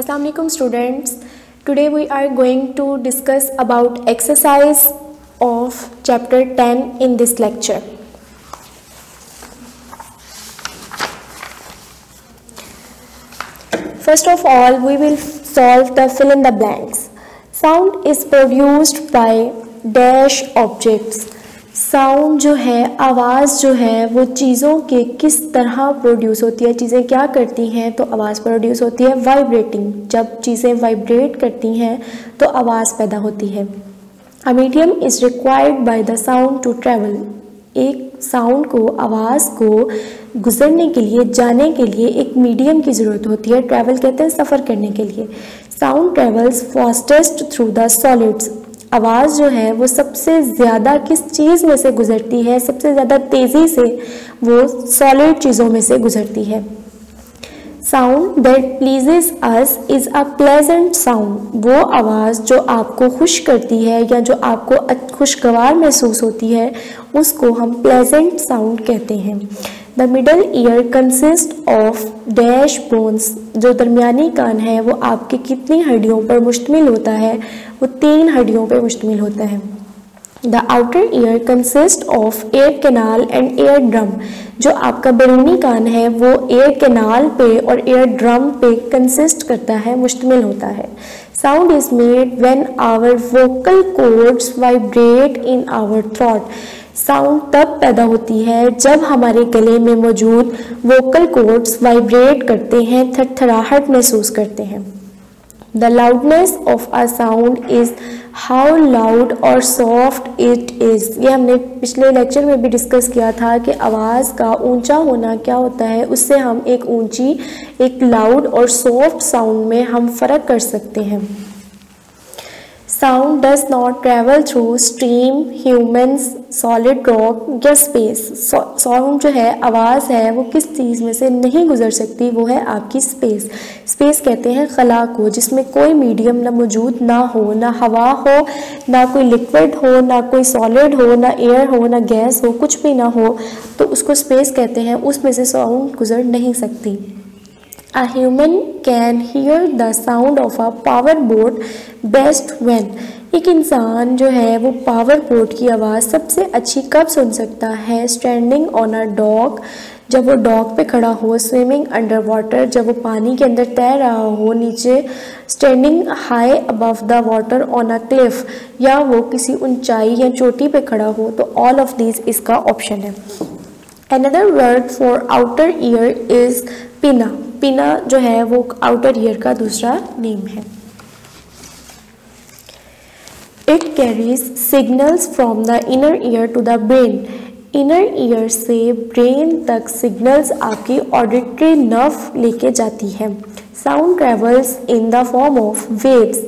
Assalamu alaikum students. Today we are going to discuss about exercise of chapter 10 in this lecture. First of all, we will solve the fill in the blanks. Sound is produced by dash objects. Sound जो है, आवाज़ जो है, वो चीज़ों के किस तरह प्रोड्यूस होती है, चीज़ें क्या करती हैं तो आवाज़ प्रोड्यूस होती है। वाइब्रेटिंग, जब चीज़ें वाइब्रेट करती हैं तो आवाज़ पैदा होती है। A medium is required by the sound to travel. एक साउंड को, आवाज़ को गुजरने के लिए, जाने के लिए एक मीडियम की ज़रूरत होती है। ट्रैवल कहते हैं सफ़र करने के लिए। Sound travels fastest through the solids. आवाज़ जो है वो सबसे ज़्यादा किस चीज़ में से गुज़रती है, सबसे ज़्यादा तेज़ी से वो सॉलिड चीज़ों में से गुज़रती है। Sound that pleases us is a pleasant sound. वो आवाज़ जो आपको खुश करती है या जो आपको खुशगवार महसूस होती है उसको हम प्लेजेंट साउंड कहते हैं। The middle ear consist of dash bones. जो दरमियानी कान है वो आपके कितनी हड्डियों पर मुश्तमिल होता है, वो 3 हड्डियों पर मुश्तमिल होता है। The outer ear consist of air canal and air drum. जो आपका बैरूनी कान है वो एयर कैनाल पे और एयर ड्रम पे कंसिस्ट करता है, मुश्तमिल होता है। Sound is made when our vocal cords vibrate in our throat. Sound तब पैदा होती है जब हमारे गले में मौजूद वोकल कॉर्ड्स वाइब्रेट करते हैं, थरथराहट महसूस करते हैं। The loudness of a sound is how loud और सॉफ्ट इट इज़। ये हमने पिछले लेक्चर में भी डिस्कस किया था कि आवाज़ का ऊंचा होना क्या होता है, उससे हम एक ऊंची, एक लाउड और सॉफ्ट साउंड में हम फ़र्क कर सकते हैं। Sound does not travel through stream, humans, solid rock या स्पेस। साउंड जो है, आवाज़ है, वो किस चीज़ में से नहीं गुजर सकती, वो है आपकी स्पेस। स्पेस कहते हैं खला को, जिसमें कोई मीडियम ना मौजूद ना हो, ना हवा हो, ना कोई लिक्विड हो, ना कोई सॉलिड हो, ना एयर हो, ना गैस हो, कुछ भी ना हो, तो उसको स्पेस कहते हैं। उसमें से साउंड गुजर नहीं सकती। A human can hear the sound of a power boat best when। एक इंसान जो है वो पावर बोट की आवाज़ सबसे अच्छी कब सुन सकता है? स्टैंडिंग ऑन अ डॉक, जब वो डॉक पे खड़ा हो। स्विमिंग अंडर वाटर, जब वो पानी के अंदर तैर रहा हो नीचे। Standing high above the water on a cliff, या वो किसी ऊंचाई या चोटी पे खड़ा हो। तो ऑल ऑफ दीज इसका ऑप्शन है। Another word for outer ear is pinna। पिना जो है वो आउटर ईयर का दूसरा नेम है। It carries signals from the inner ear to the brain. Inner ear से ब्रेन तक सिग्नल्स आपकी ऑडिटरी नर्व लेके जाती है। Sound travels in the form of waves.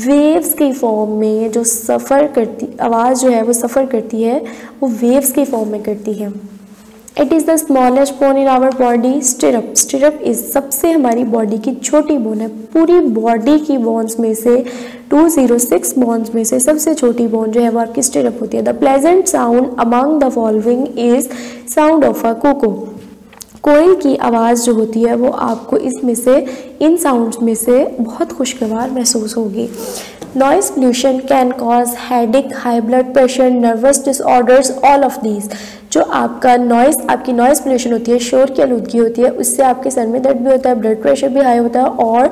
Waves की फॉर्म में जो सफ़र करती, आवाज़ जो है वो सफ़र करती है, वो वेव्स की फॉर्म में करती है। It is the smallest bone in our body. Stirrup, stirrup is सबसे हमारी बॉडी की छोटी बोन है। पूरी बॉडी की बोन्स में से 206 बोन्स में से सबसे छोटी बोन जो है वो आपकी स्टिरअप होती है। The pleasant sound among the following is sound of a cuckoo. कोयल की आवाज़ जो होती है वो आपको इसमें से, इन साउंड्स में से बहुत खुशगवार महसूस होगी। Noise pollution can cause headache, high blood pressure, nervous disorders, all of these. जो आपका नॉइज़, आपकी नॉइज़ पोल्यूशन होती है, शोर की आलूदगी होती है, उससे आपके सर में दर्द भी होता है, ब्लड प्रेशर भी हाई होता है, और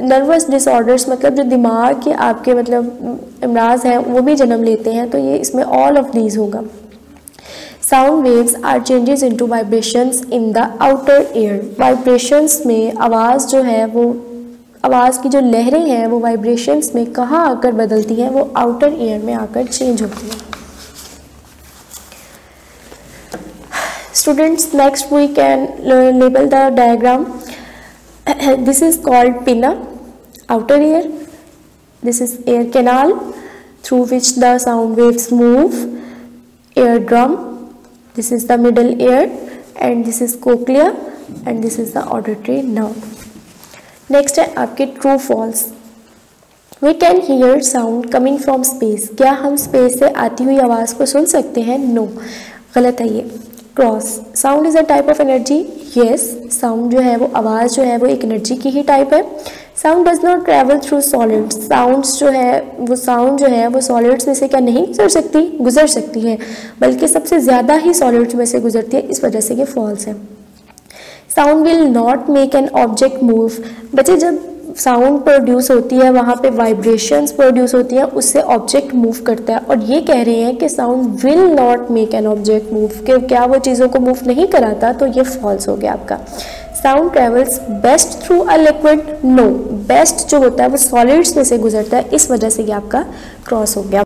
नर्वस डिसऑर्डर्स मतलब जो दिमाग के आपके मतलब अमराज हैं वो भी जन्म लेते हैं। तो ये इसमें ऑल ऑफ दीज होगा। Sound waves are changes into vibrations in the outer air. Vibrations में आवाज़ जो है वो, आवाज़ की जो लहरें हैं वो वाइब्रेशंस में कहाँ आकर बदलती हैं, वो आउटर ईयर में आकर चेंज होती हैं। Students, next we can label the diagram. This is called pinna, outer ear. This is air canal through which the sound waves move. Eardrum, this is the middle ear, and this is cochlea, and this is the auditory nerve. Next है आपके true false. We can hear sound coming from space. क्या हम space से आती हुई आवाज़ को सुन सकते हैं? No, गलत है ये। Cross, sound is a type of energy. Yes, sound जो है वो, आवाज़ जो है वो एक एनर्जी की ही टाइप है। Sound does not travel through solids, sounds जो है वो सॉलिड्स में से क्या नहीं गुजर सकती है, बल्कि सबसे ज़्यादा ही सॉलिड्स में से गुजरती है, इस वजह से ये फॉल्स है। Sound will not make an object move, बच्चे जब साउंड प्रोड्यूस होती है वहाँ पे वाइब्रेशंस प्रोड्यूस होती हैं, उससे ऑब्जेक्ट मूव करता है, और ये कह रहे हैं कि sound will not make an object move, कि क्या वो चीज़ों को मूव नहीं कराता, तो ये फॉल्स हो गया आपका। Sound travels best through a liquid, no, best जो होता है वो सॉलिड्स में से गुजरता है, इस वजह से ये आपका क्रॉस हो गया।